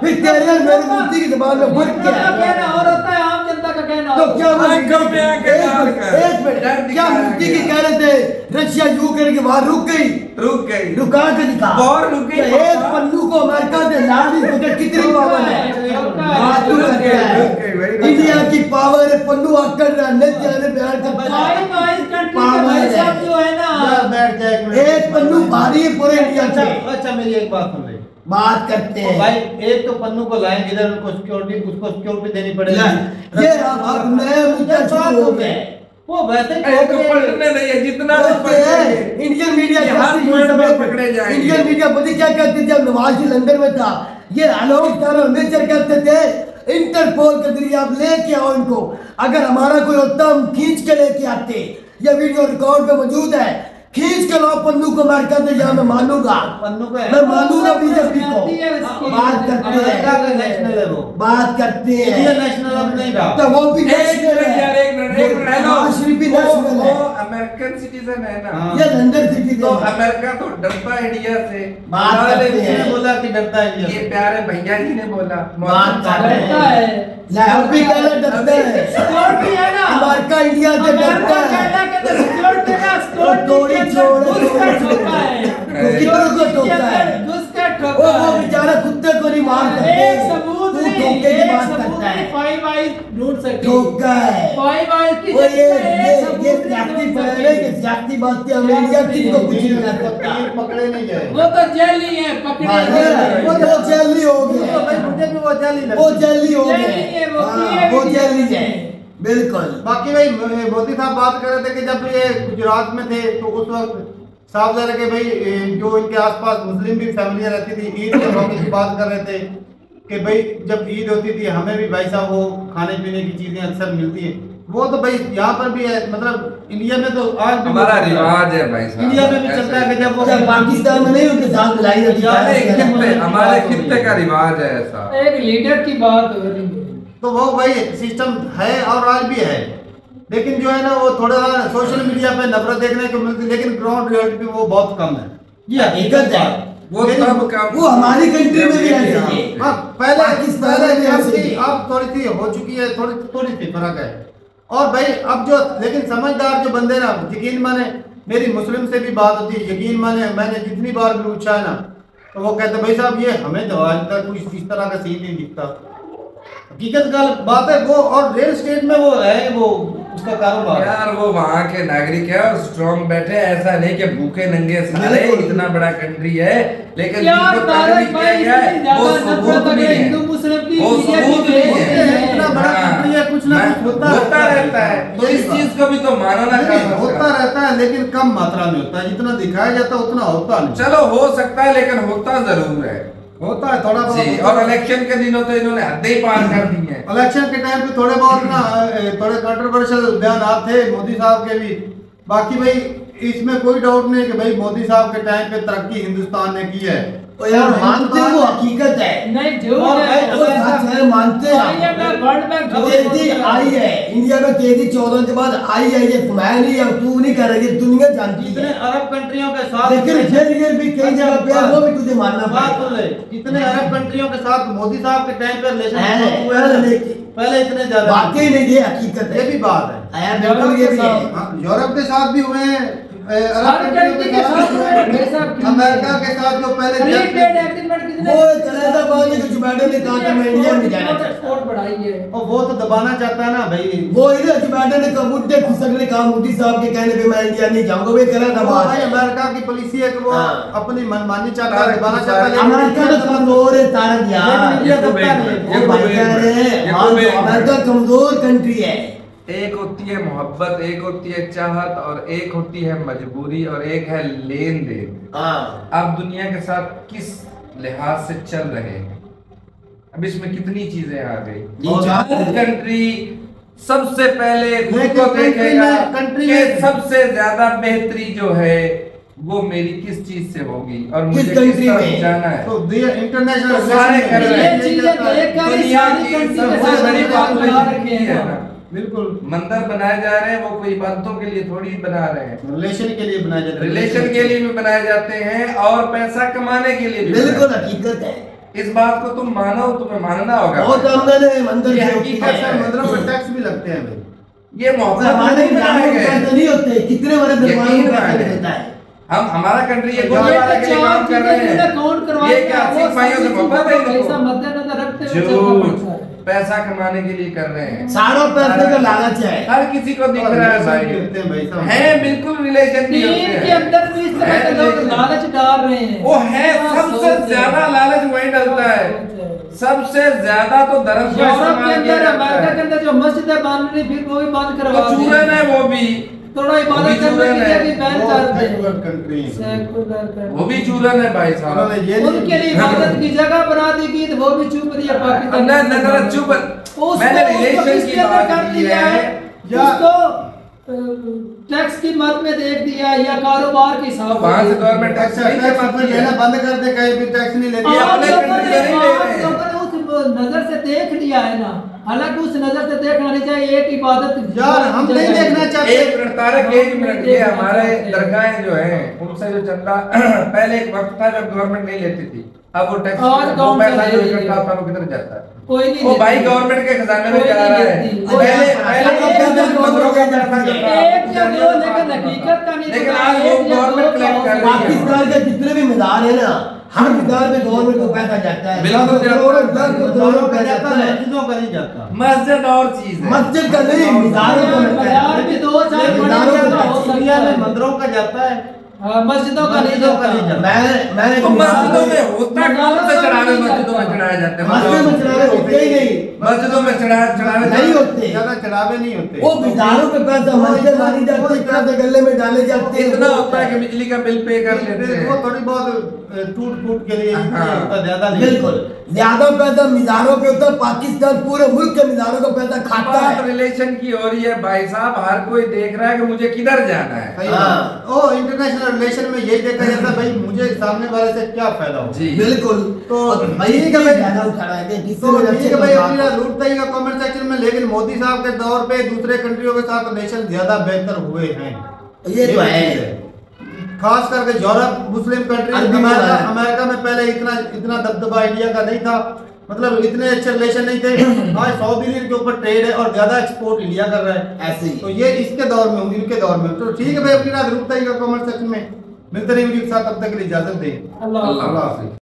फिर तेरे और मेरी मुफ्ती की जबान में फर्क क्या है? कहना और होता है, आम जनता का कहना। तो क्या आंखों में आंखें डालकर एक मिनट, क्या मुफ्ती की कह रहे थे रशिया यूक्रेन की वार रुक गई? रुका के दिखा। वॉर रुक गई। एक पन्नू को अमेरिका से लाड़ी तो कितनी पावर है? इंडिया की पावर है, पन्नू आकर रहने जाने बयान करता पावर जो है ना, बैठ जाए एक पन्नू भारी है पूरे इंडिया से। अच्छा मेरी एक बात सुन ले, बात करते हैं भाई एक तो पन्नू को लाएंगे इधर, उनको सिक्योरिटी, उसको सिक्योरिटी देनी पड़ेगी। ये अब नए मुद्दा शुरू हो गए। वो वैसे पकड़ने नहीं है, जितना इंडियन मीडिया पकड़े जाएंगे। इंडियन मीडिया पता क्या कहते थे जब नवाज लंदन में था? ये आलोक नेचर कहते थे इंटरपोल के जरिए आप लेके आओ इनको, अगर हमारा कोई होता हम खींच के लेके आते। ये वीडियो रिकॉर्ड पे मौजूद है, खींच के लाओ पन्नू को अमेरिका से, यहाँ मैं मानूंगा, पन्नू को मैं मानूंगा बीजेपी को। बात करते हैं, नेशनल है वो, बात करते हैं इंडियन नेशनल अब नहीं रहा, तो वो भी नेशनल है, अमेरिकन सिटीजन है ना, ये लंदन सिटीजन तो है। अमेरिका तो डरता है इंडिया से। बात करते हैं, किसने बोला कि डरता है इंडिया? ये प्यारे भैया जी ने बोला। बात करते डरता हैं, है, लाहौर भी कहना डरता है, सिक्योरिटी है ना, अमेरिका इंडिया से डरता है। सिक्योरिटी ना, तोड़ी छोड़ ठोका है, कितनों को ठोका है? घुस के वो ठोका है। बेचारा कुत्ते को नहीं मार सकते, एक सबूत तू नहीं, धोखे की एक बात सबूत करता नहीं, है, 5 आइज ढूंढ सकती, धोखा है। 5 आइज की वो ये सबूत जाति नहीं पहले ढूंढ के सकती। जाति बात है, इंडिया किसको कुछ नहीं कर सकता। पकड़े नहीं गए, वो तो जेल ही है, पकड़े वो जल्दी हो तो गया, भाई मुझे भी वो जाली लगती वो जल्दी हो जल्दी है, वो गया, किए वो भी जल्दी नहीं। है, बिल्कुल। बाकी भाई मोदी साहब बात कर रहे थे कि जब ये गुजरात में थे तो उस वक्त साफ ज़रा कि भाई जो इनके आसपास मुस्लिम भी फैमिलियां रहती थी, ईद के मौके की बात कर रहे थे कि भाई जब ईद होती थी हमें भी भाई साहब वो खाने पीने की चीज़ें अक्सर मिलती हैं। वो तो भाई यहाँ पर भी है, मतलब इंडिया में तो आज भी हमारा रिवाज है भाई साहब, इंडिया में भी चलता है कि जब वो जब पाकिस्तान में नहीं उनके साथ मिलाई होती हमारे खित्ते का रिवाज है ऐसा। एक लीडर की बात हो रही है, तो वो भाई सिस्टम है और आज भी है, लेकिन जो है ना वो थोड़ा सोशल मीडिया पे नफरत देखने को मिलती है, लेकिन ग्राउंड रियलिटी पे वो बहुत कम है। ये हकीकत है, वो तब का वो हमारी कंट्री में भी ऐसे ही है। हाँ, पहले पाकिस्तान में भी ऐसे ही है। अब थोड़ी सी हो चुकी है, थोड़ी सी फर्क है। और भाई अब जो लेकिन समझदार जो बंदे ना, यकीन माने मेरी मुस्लिम से भी बात होती है, यकीन माने मैंने जितनी बार भी पूछा है ना, तो वो कहते भाई साहब ये हमें तो आज तक कुछ इस तरह का सीन नहीं दिखता। हकीकत का बात है वो, और रियल स्टेट में वो है, वो उसका कारोबार यार वो वहाँ के नागरिक है और स्ट्रॉन्ग बैठे, ऐसा नहीं कि भूखे नंगे सारे, इतना बड़ा कंट्री है लेकिन यार जिनको तारीफ किया गया है वो सबूत नहीं है, हिंदू मुस्लिम की वो सबूत नहीं है। इतना बड़ा कंट्री है, कुछ ना कुछ होता रहता है, तो इस चीज को भी तो मानो ना। होता रहता है लेकिन कम मात्रा में होता है, जितना दिखाया जाता है उतना होता नहीं। चलो हो सकता है लेकिन होता जरूर है, होता है थोड़ा बहुत जी। और इलेक्शन के दिनों तो इन्होंने हद ही पार कर दी है। इलेक्शन के टाइम पे थोड़े बहुत ना थोड़े कंट्रोवर्शियल बयान थे मोदी साहब के भी। बाकी भाई इसमें कोई डाउट नहीं कि भाई मोदी साहब के टाइम पे तरक्की हिंदुस्तान ने की है, तो यार मानते हैं वो हकीकत है, नहीं झूठ और है, वो सच है, मानते हैं। IMF वर्ल्ड बैंक तेजी आई है इंडिया में, तेजी 14 के बाद आई है, ये मैं नहीं अब तू नहीं कर रही, ये दुनिया जानती जितने है। अरब कंट्रियों के साथ, लेकिन फिर भी कई जगह पे है, वो भी तुझे मानना बात पड़ेगा। सुन ले, जितने अरब कंट्रियों के साथ मोदी साहब के टाइम पे रिलेशन है, हुए हैं, लेकिन पहले इतने ज्यादा वाकई नहीं, ये हकीकत ये है, भी बात है। है, बिल्कुल ये भी है। हाँ, यूरोप के साथ भी हुए हैं, अरब हर कंट्रियों कंट्री के साथ हुए हैं, भाई साहब। अमेरिका के साथ जो पहले फ्री ट्रेड एग्रीमेंट किसने वो कनाडा बाजी को जुबैडो ने कहा था मैं इंडिया में जाना चाहता एक्सपोर्ट बढ़ाई है, और वो तो दबाना चाहता है ना भाई। वो इधर जुबैडो ने कबूटे खुसक ने कहा मोदी साहब के कहने पे मैं इंडिया नहीं जाऊंगा, वे करा था वो बात भाई है। अमेरिका की पॉलिसी है कि वो हाँ। अपनी मनमानी चाहता है, दबाना चाहता है, अमेरिका तो कमजोर है तारक यार, इंडिया दबता नहीं है। वो भाई कह रहे हैं हाँ, तो अमेरिका कमजोर कंट्री है। एक होती है मोहब्बत, एक होती है चाहत, और एक होती है मजबूरी, और एक है लेन देन। हाँ आप दुनिया के साथ किस लिहाज से चल रहे हैं, अब इसमें कितनी चीजें आ गई। और कंट्री सबसे पहले खुद को देखेगा कि सबसे ज्यादा बेहतरी जो है वो मेरी किस चीज से होगी और मुझे किस तरफ जाना है। तो इंटरनेशनल सारे कर रहे हैं, ये चीजें देखकर ही दुनिया सारी की कंट्री के सबसे साथ बड़ी बात बना रखे हैं है ना, बिल्कुल। मंदिर बनाए जा रहे हैं, वो कोई इबादतों के लिए थोड़ी बना रहे हैं, रिलेशन के लिए बनाए जाते हैं, रिलेशन के लिए भी बनाए जाते हैं और पैसा कमाने के लिए भी। बिल्कुल हकीकत है, इस बात को तुम मानो, तुम्हें मानना होगा। बहुत आमदन है मंदिर ये से। हकीकत है। मंदिरों पर टैक्स भी लगते हैं भाई, ये मोहब्बत हमारे नहीं बनाए गए। पैसे नहीं होते, कितने बड़े दरबारों यकीन में पैसा माने। मिलता है। हम हमारा कंट्री ये ये गुरुद्वारा के लिए तो काम कर रहे हैं, काउंट ये करवाएंगे, क्या वो सिख भाइयों से सारी मोहब्बत है चीजों को ऐसा इनको? मद्देनजर रखते हुए चलना पड़ता है। झूठ, पैसा कमाने के लिए कर रहे हैं, सारों पैसे का लालच है। हर किसी को दिख रहा है भाई, होते हैं भाई साहब। है बिल्कुल रिलेशन भी होते दीन के हैं। अंदर भी इस तरह के लोग लालच डाल रहे हैं। वो है, सबसे ज्यादा लालच वही डलता है, सबसे ज्यादा तो धर्म को यूरोप इस्तेमाल के किया अंदर, जाता अमेरिका के है। अंदर जो मस्जिद है बन रही, फिर वो भी बंद करवा तो चूरन है वो भी, थोड़ा इबादत करने के लिए भी बैन कर दे। सेकुलर कंट्री है। Secular country. वो भी चूरन है भाई साहब। उन्होंने ये नहीं- उनके लिए इबादत की जगह बना दी गई, तो वो भी चुप रही है पाकिस्तान। न चुप, मैंने रिलेशन की बात कर की दिया है। या उसको टैक्स की मद में देख दिया या कारोबार के हिसाब तो वहाँ से गवर्नमेंट टैक्स अच्छा, नहीं टैक्स कमाती लेना है। बंद कर दे, कहीं भी टैक्स नहीं लेती ये है। अपने कंट्री से नहीं ले रहे हैं। उस नजर से देख लिया है ना, हालांकि उस नजर से देखना नहीं चाहिए। एक इबादत यार हम नहीं देखना चाहते। एक मिनट तारक, एक मिनट, ये हमारे दरगाहें जो हैं उनसे जो चंदा पहले एक वक्त था जब गवर्नमेंट नहीं लेती थी, अब वो टैक्स और वो कौन पैसा सा जो ले इकट्ठा होता है वो किधर जाता है? कोई नहीं वो भाई देती। गवर्नमेंट के खजाने में कोई जा नहीं रहा है। देती। पहले मंदिरों का पैसा जो था, एक या दो, लेकिन हकीकत का नहीं लेकिन पता, आज वो एक या दो गवर्नमेंट कलेक्ट कर रही है। पाकिस्तान के जितने भी मीदार है ना, हर मीदार में गवर्नमेंट को पैसा जाता है। बिल्कुल जाता है। करोड़ों का जाता है। मस्जिदों का नहीं जाता। मस्जिद और चीज है, मस्जिद का नहीं, मीदारों को मिलता बाजार है। भी दो चार बड़ी मीदारों को जगह हो इंडिया सकता में है। मंदिरों का जाता है, मस्जिदों का नहीं मस्जिदों का नहीं जाता। जाता। मैंने तो मस्जिदों में होता कौन सा चढ़ावे मस्जिदों में चढ़ाए जाते हैं? मस्जिद में चढ़ावे होते ही नहीं, मस्जिदों में चढ़ावे नहीं होते। ज्यादा चढ़ावे नहीं होते। वो मीदारों पे पैसा मस्जिद मारी जाती है, पैसे गले में डाले जाते हैं। इतना होता है कि बिजली का बिल पे कर लेते वो हैं। थोड़ी बहुत टूट फूट के लिए हाँ। होता, ज्यादा नहीं। बिल्कुल, ज्यादा पैसा मीदारों पे होता है। पाकिस्तान पूरे मुल्क के मीदारों का पैसा खाता बात है। रिलेशन की हो रही है भाई साहब, हर कोई देख रहा है कि मुझे किधर जाना है। सही हाँ। बात। ओ इंटरनेशनल रिलेशन में यही देखा जाता है भाई मुझे सामने वाले से क्या फायदा हो। जी बिल्कुल। तो भाई ठीक है भाई। ज्यादा उठा रहा है कि किससे तो मुझे ठीक अच्छे है भाई, लोग अपनी लूटता ही कमेंट सेक्शन में, लेकिन मोदी साहब के दौर पे दूसरे कंट्रियों के साथ रिलेशन ज्यादा बेहतर हुए हैं। ये तो है। चीज़ है। खास करके यूरोप मुस्लिम कंट्री, अरबी अमेरिका है। अमेरिका में पहले इतना दबदबा इंडिया का नहीं था, मतलब इतने अच्छे रिलेशन नहीं थे। आज 100 बिलियन के ऊपर ट्रेड है और ज्यादा एक्सपोर्ट इंडिया कर रहा है। ऐसे ही। तो ये इसके दौर में, इनके दौर में। तो ठीक है भाई, अपनी रात रुकता ही कमेंट सेक्शन में मिलते रहिए वीडियो के साथ, तब तक के लिए इजाजत दें। अल्लाह अल्लाह हाफिज़।